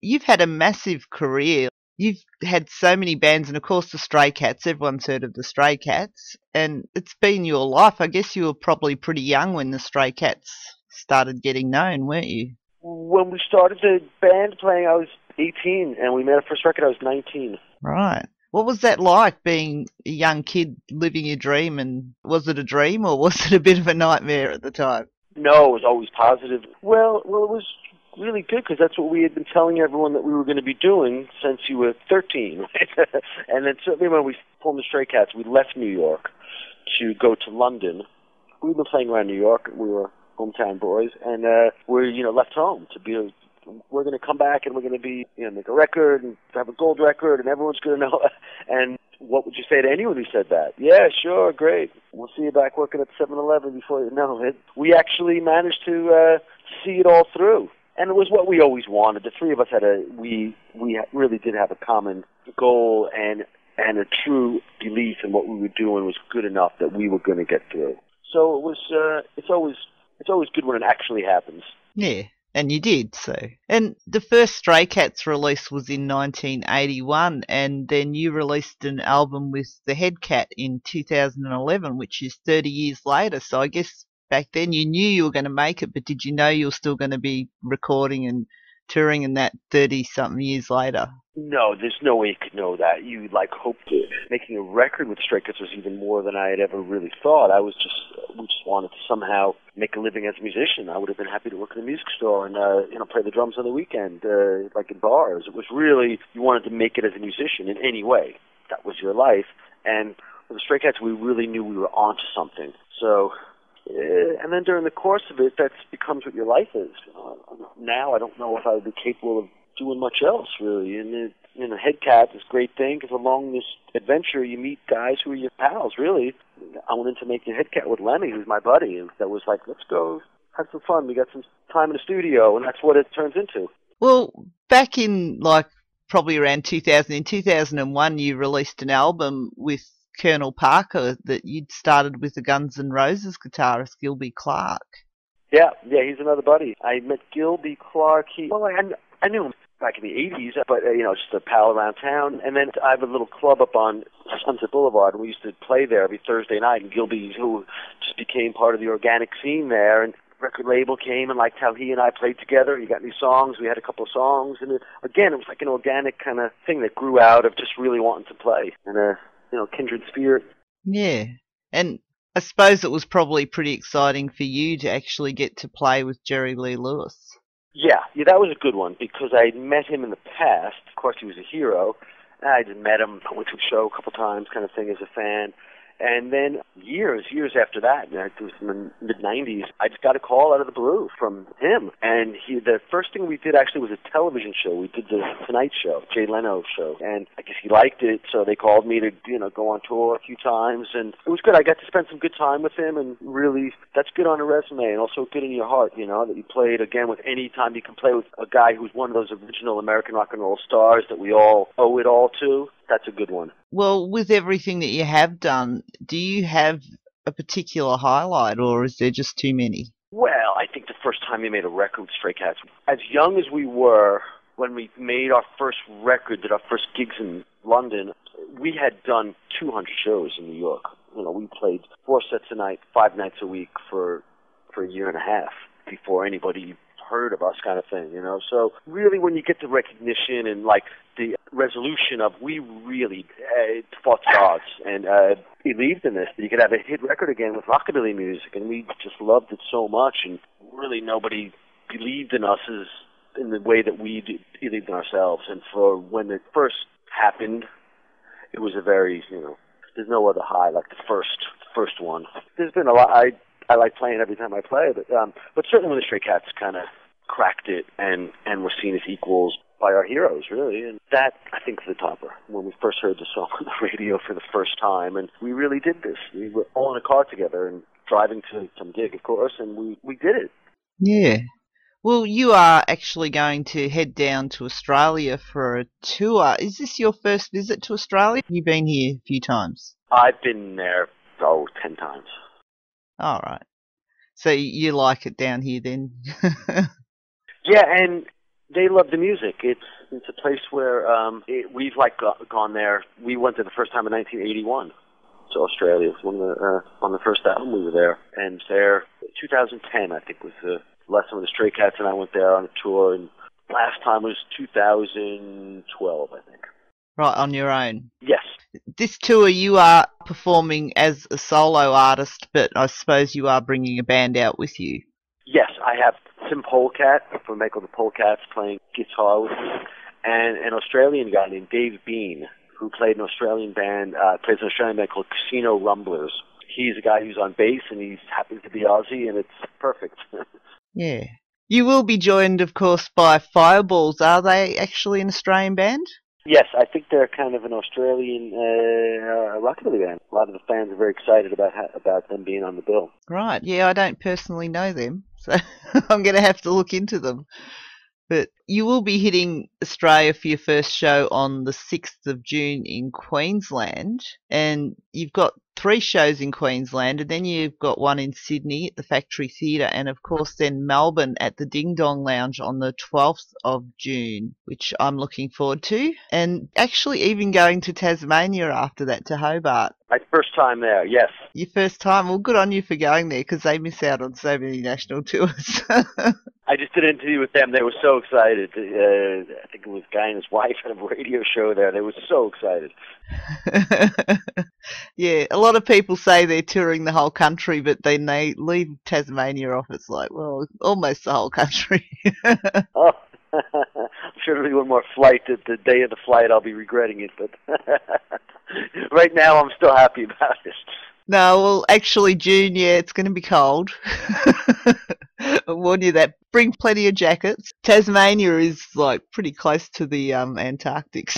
you've had a massive career. You've had so many bands, and of course the Stray Cats. Everyone's heard of the Stray Cats, and it's been your life. I guess you were probably pretty young when the Stray Cats started getting known, weren't you? When we started the band playing, I was 18, and we made our first record, I was 19. Right. What was that like, being a young kid living your dream, and was it a dream or was it a bit of a nightmare at the time? No, it was always positive. Well, it was really good because that's what we had been telling everyone that we were going to be doing since you were 13. And then certainly when we formed the Stray Cats, we left New York to go to London. We've been playing around New York. We were hometown boys, and we're left home to be. We're going to come back and we're going to be make a record and have a gold record, and everyone's going to know. And what would you say to anyone who said that? Yeah, sure, great. We'll see you back working at 7-Eleven before you know it. We actually managed to see it all through. And it was what we always wanted. The three of us we really did have a common goal, and a true belief in what we were doing was good enough that we were going to get through. So it was. It's always good when it actually happens. Yeah, and you did. So, and the first Stray Cats release was in 1981, and then you released an album with the Head Cat in 2011, which is 30 years later. So I guess back then you knew you were going to make it, but did you know you were still going to be recording and touring in that 30-something years later? No, there's no way you could know that. You hoped making a record with Stray Cats was even more than I had ever really thought. We just wanted to somehow make a living as a musician. I would have been happy to work in a music store and play the drums on the weekend, in bars. It was really, you wanted to make it as a musician in any way. That was your life. And with the Stray Cats, we really knew we were onto something. So. And then during the course of it, that becomes what your life is. Now I don't know if I would be capable of doing much else, really. And Head Cat is a great thing because along this adventure you meet guys who are your pals, really. I went into making Head Cat with Lemmy, who's my buddy, and that was like, let's go have some fun. We got some time in the studio, and that's what it turns into. Well, back in probably around 2000, in 2001, you released an album with Colonel Parker that you'd started with the Guns N' Roses guitarist Gilby Clarke. Yeah, he's another buddy. I met Gilby Clarke. I knew him back in the 80s, but, just a pal around town. And then I have a little club up on Sunset Boulevard, and we used to play there every Thursday night. And Gilby, who just became part of the organic scene there, and record label came and liked how he and I played together. He got new songs. We had a couple of songs. And it was like an organic kind of thing that grew out of just really wanting to play. And kindred spirit. Yeah. And I suppose it was probably pretty exciting for you to actually get to play with Jerry Lee Lewis. Yeah, that was a good one because I met him in the past. Of course, he was a hero. I just met him. I went to a show a couple times kind of thing as a fan. And then years after that, it was in the mid-'90s, I just got a call out of the blue from him. And the first thing we did actually was a television show. We did the Tonight Show, Jay Leno show. And I guess he liked it, so they called me to, go on tour a few times. And it was good. I got to spend some good time with him, and really, that's good on a resume and also good in your heart, that you played, again, with any time you can play with a guy who's one of those original American rock and roll stars that we all owe it all to. That's a good one. Well, with everything that you have done, do you have a particular highlight, or is there just too many? Well, I think the first time we made a record with Stray Cats, as young as we were, when we made our first record, did our first gigs in London, we had done 200 shows in New York. We played 4 sets a night, 5 nights a week for a year and a half before anybody heard of us, kind of thing, So really, when you get the recognition and the resolution of we really fought the odds and believed in this, that you could have a hit record again with rockabilly music, and we just loved it so much, and really nobody believed in us in the way that we believed in ourselves. And for when it first happened, it was a very, there's no other high like the first one. There's been a lot. I like playing every time I play, but certainly when the Stray Cats kind of cracked it and were seen as equals by our heroes, really. And that, I think, is the topper. When we first heard the song on the radio for the first time, and we really did this. We were all in a car together and driving to some gig, of course, and we did it. Yeah. Well, you are actually going to head down to Australia for a tour. Is this your first visit to Australia? You've been here a few times. I've been there, 10 times. All right. So you like it down here then? Yeah, and They love the music. It's a place where we've gone there. We went there the first time in 1981 to Australia. It was on the first album we were there, and there 2010 I think was the last time with the Stray Cats, and I went there on a tour. And last time was 2012, I think. Right, on your own. Yes. This tour you are performing as a solo artist, but I suppose you are bringing a band out with you. Yes, I have Tim Polecat from Michael the Polecats playing guitar with me, and an Australian guy named Dave Bean, who played an Australian band, plays an Australian band called Casino Rumblers. He's a guy who's on bass, and he happens to be Aussie, and it's perfect. Yeah. You will be joined, of course, by Fireballs. Are they actually an Australian band? Yes, I think they're kind of an Australian rockabilly band. A lot of the fans are very excited about them being on the bill. Right, yeah, I don't personally know them, so I'm going to have to look into them. But you will be hitting Australia for your first show on the 6th of June in Queensland, and you've got 3 shows in Queensland, and then you've got one in Sydney at the Factory Theatre, and of course then Melbourne at the Ding Dong Lounge on the 12th of June, which I'm looking forward to, and actually even going to Tasmania after that, to Hobart. My first time there, yes. Your first time? Well, good on you for going there, because they miss out on so many national tours. I just did an interview with them. They were so excited. I think it was a guy and his wife had a radio show there. They were so excited. Yeah, a lot of people say they're touring the whole country, but then they leave Tasmania off. It's like, well, almost the whole country. Oh, I'm sure there'll be one more flight. The day of the flight, I'll be regretting it. But right now, I'm still happy about it. No, well, actually, June, yeah, it's going to be cold. I warn you that. Bring plenty of jackets. Tasmania is, like, pretty close to the Antarctic.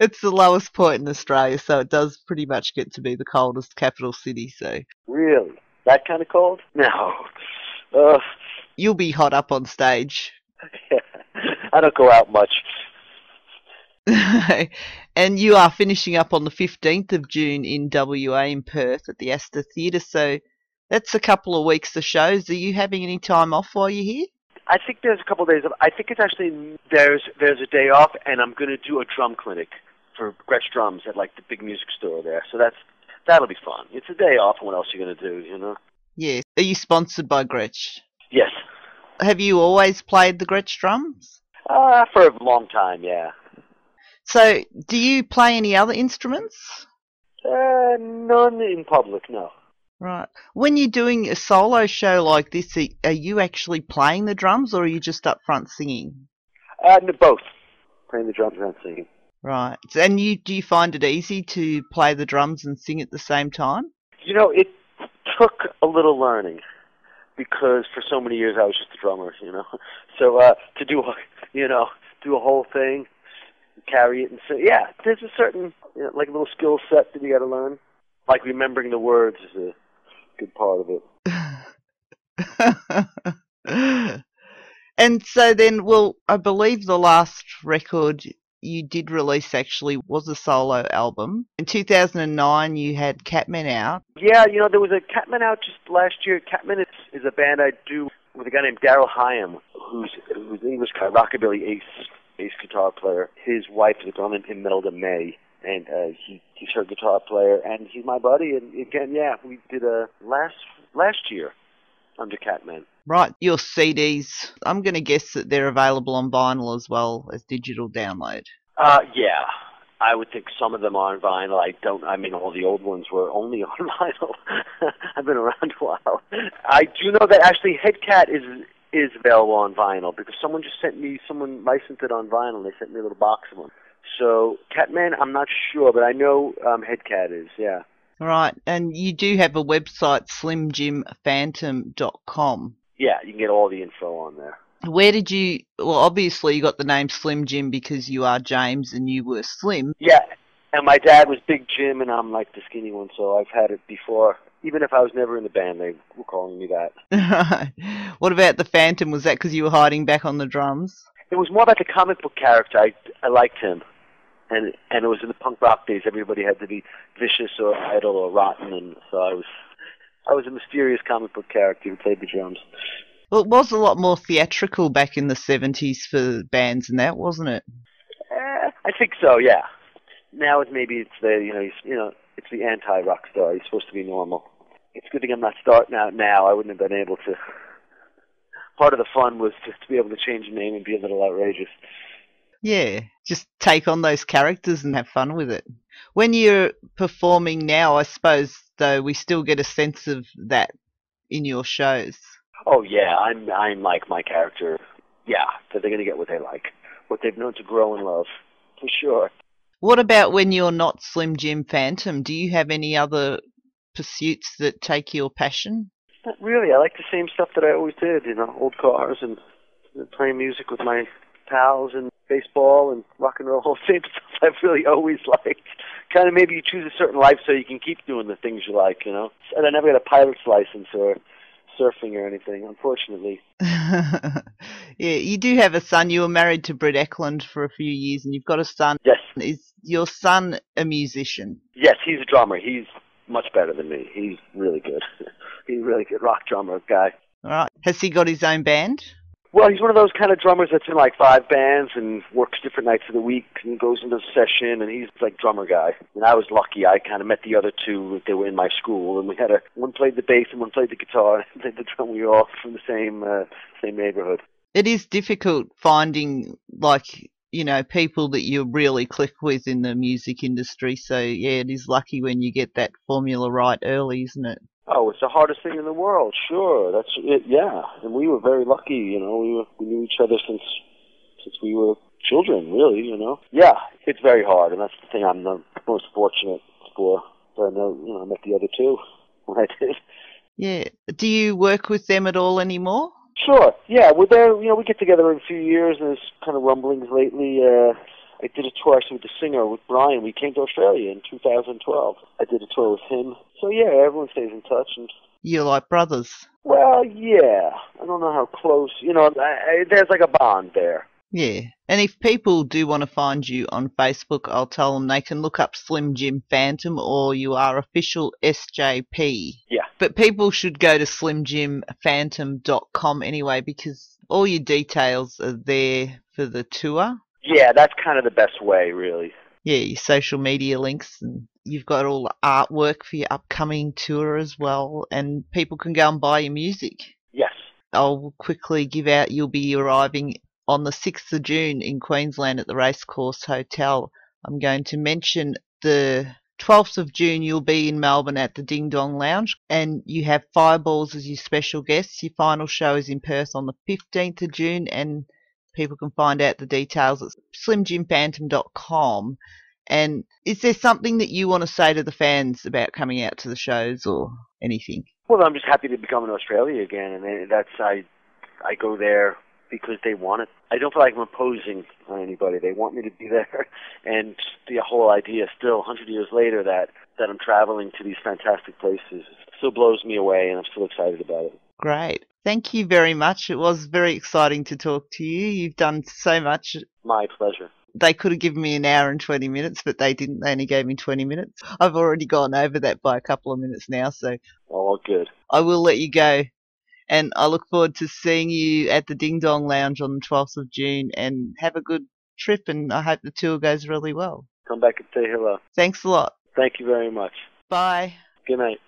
It's the lowest point in Australia, so it does pretty much get to be the coldest capital city. So Really? That kind of cold? No. You'll be hot up on stage. I don't go out much. And you are finishing up on the 15th of June in WA in Perth at the Astor Theatre, so that's a couple of weeks of shows. Are you having any time off while you're here? I think there's a couple of days off. I think it's actually there's a day off, and I'm going to do a drum clinic for Gretsch Drums at like the big music store there. So that'll be fun. It's a day off, and what else are you going to do? You know? Yeah. Are you sponsored by Gretsch? Yes. Have you always played the Gretsch drums? For a long time, yeah. So, do you play any other instruments? None in public, no. Right. When you're doing a solo show like this, are you actually playing the drums, or are you just up front singing? Both. Playing the drums and singing. Right. And do you find it easy to play the drums and sing at the same time? You know, it took a little learning, because for so many years I was just a drummer, you know. So to do a whole thing, carry it and sing, yeah, there's a certain, like a little skill set that you got to learn. Like remembering the words is a good part of it. And so then, well, I believe the last record you did release actually was a solo album. In 2009, you had Catman out. Yeah, there was a Catman out just last year. Catman is a band I do with a guy named Daryl Hyam, who's English guy, rockabilly ace guitar player. His wife is a girl named Imelda May, and he's her guitar player, and he's my buddy. And again, yeah, we did a last year under Catman. Right, your CDs, I'm going to guess that they're available on vinyl as well as digital download. Yeah, I would think some of them are on vinyl. I mean, all the old ones were only on vinyl. I've been around a while. I do know that actually Headcat is available on vinyl, because someone licensed it on vinyl, and they sent me a little box of them. So Catman, I'm not sure, but I know Headcat is, yeah. Right, and you do have a website, slimjimphantom.com. Yeah, you can get all the info on there. Where did you, well, obviously you got the name Slim Jim because you are James and you were slim. Yeah, and my dad was Big Jim and I'm like the skinny one, so I've had it before. Even if I was never in the band, they were calling me that. What about the Phantom? Was that because you were hiding back on the drums? It was more about the comic book character. I liked him. And it was in the punk rock days, everybody had to be vicious or idle or rotten, and so I was a mysterious comic book character who played the drums. Well, it was a lot more theatrical back in the 70s for bands and that, wasn't it? I think so. Yeah. Now it's the it's the anti-rock star. He's supposed to be normal. It's a good thing I'm not starting out now. I wouldn't have been able to. Part of the fun was just to be able to change the name and be a little outrageous. Yeah, just take on those characters and have fun with it. When you're performing now, I suppose, though, we still get a sense of that in your shows. Oh yeah, I'm like my character. Yeah, so they're gonna get what they like, what they've known to grow and love, for sure. What about when you're not Slim Jim Phantom? Do you have any other pursuits that take your passion? Not really. I like the same stuff that I always did. Old cars and playing music with my pals and baseball and rock and roll. Same stuff I've really always liked. Kind of maybe you choose a certain life so you can keep doing the things you like. And I never got a pilot's license or surfing or anything, unfortunately. Yeah, you do have a son. You were married to Brett Eklund for a few years, and you've got a son. Yes. Is your son a musician? Yes, he's a drummer. He's much better than me. He's really good. He's a really good rock drummer guy. All right. Has he got his own band? Well, he's one of those kind of drummers that's in like 5 bands and works different nights of the week and goes into the session, and he's like drummer guy. And I was lucky. I kind of met the other two. They were in my school, and we had one played the bass and one played the guitar and played the drum. We were all from the same neighborhood. It is difficult finding people that you really click with in the music industry. So yeah, it is lucky when you get that formula right early, isn't it? Oh, it's the hardest thing in the world. Sure, that's it. Yeah, and we were very lucky. We knew each other since we were children, really. Yeah, it's very hard, and that's the thing I'm the most fortunate for. So I met the other two when I did. Yeah. Do you work with them at all anymore? Sure. Yeah, we're there. We get together in a few years, and there's kind of rumblings lately. I did a tour actually with the singer, with Brian. We came to Australia in 2012. I did a tour with him. So yeah, everyone stays in touch. And you're like brothers. Well, yeah. I don't know how close. There's like a bond there. Yeah. And if people do want to find you on Facebook, I'll tell them they can look up Slim Jim Phantom, or you are official SJP. Yeah. But people should go to slimjimphantom.com anyway, because all your details are there for the tour. Yeah, that's kind of the best way, really. Yeah, your social media links, and you've got all the artwork for your upcoming tour as well, and people can go and buy your music. Yes. I'll quickly give out, you'll be arriving on the 6th of June in Queensland at the Racecourse Hotel. I'm going to mention the 12th of June you'll be in Melbourne at the Ding Dong Lounge, and you have Fireballs as your special guests. Your final show is in Perth on the 15th of June, and people can find out the details at slimjimphantom.com. And is there something that you want to say to the fans about coming out to the shows or anything? Well, I'm just happy to be coming to Australia again, and I go there because they want it. I don't feel like I'm imposing on anybody. They want me to be there, and the whole idea still, 100 years later, that I'm traveling to these fantastic places still blows me away, and I'm still excited about it. Great. Thank you very much. It was very exciting to talk to you. You've done so much. My pleasure. They could have given me an hour and 20 minutes, but they didn't. They only gave me 20 minutes. I've already gone over that by a couple of minutes now, so all good. I will let you go. And I look forward to seeing you at the Ding Dong Lounge on the 12th of June, and have a good trip, and I hope the tour goes really well. Come back and say hello. Thanks a lot. Thank you very much. Bye. Good night.